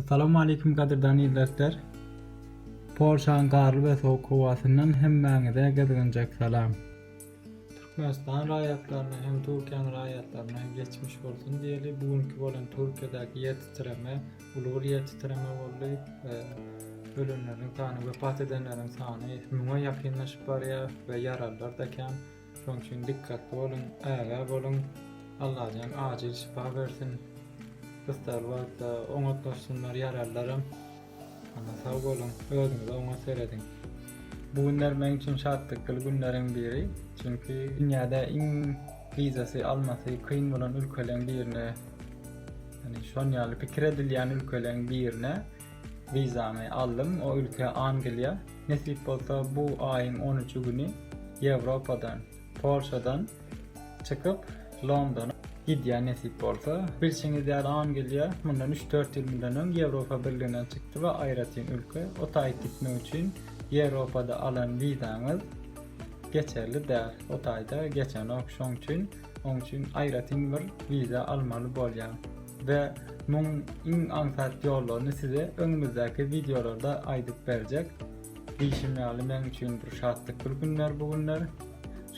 Assalamu alaikum qadirdan izləyicilər. Polşanın qarlı və soğuk havasından hemməňize gəzginjek salam. Türkmenistan raýatlaryna hem Türkiýanyň raýatlaryna geçmiş bolsun diýeli. Bugünkü bolan Türkiýedäki ýetitireme, ulug ýetitireme boldy. Ölenleriň sany, wepat edenleriň sany 1000-a ýakynlaşyp barýar we ýaralılar da kam. Şoň üçin dikkatli bolun, äge bolun. Allahyň acil şifa bersin. Kıstar vakta oňatlaşsınlar ýaralarym. Ana sag bolun, özüňizi oňa seredin. Bu günler men üçin şatlyk günleriň biri. Çünki dünýäde iň vizasy almasy kyn bolan ülkeleriň birine, yani şon ýaly pikir edilýän ülkeleriň birine vizamy aldım. O ülke Angliýa. Nesip bolsa bu aýyň 13 güni Ýewropadan, Polşadan çykyp Londona gidýän nesip bolsa. Bilşiňiz ýaly Angliýa mundan 3-4 ýyl bilen Ýewropa Birliginden çykdy we aýratyn ülke. O taýy gitmek üçin Ýewropada alan wizaňyz geçerli däl. O taýda geçenok şoň üçin aýratyn bir wiza almaly bolýar. Ve mun iň aňsat ýollaryny size öňümüzdäki videolarda aýdyp berjek. Diýişimli men üçin bir şatlyk günler bu günler.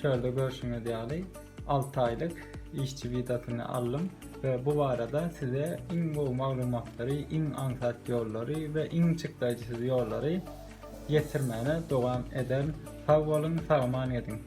Şöyle görüşüňiz ýaly 6 aýlyk işçi vizasyny aldım ve bu arada size iň gowy maglumatlary, iň aňsat ýollary we iň çykdaýjy ýollary getirmäne dowam eden. Sag bolun, sagman edin.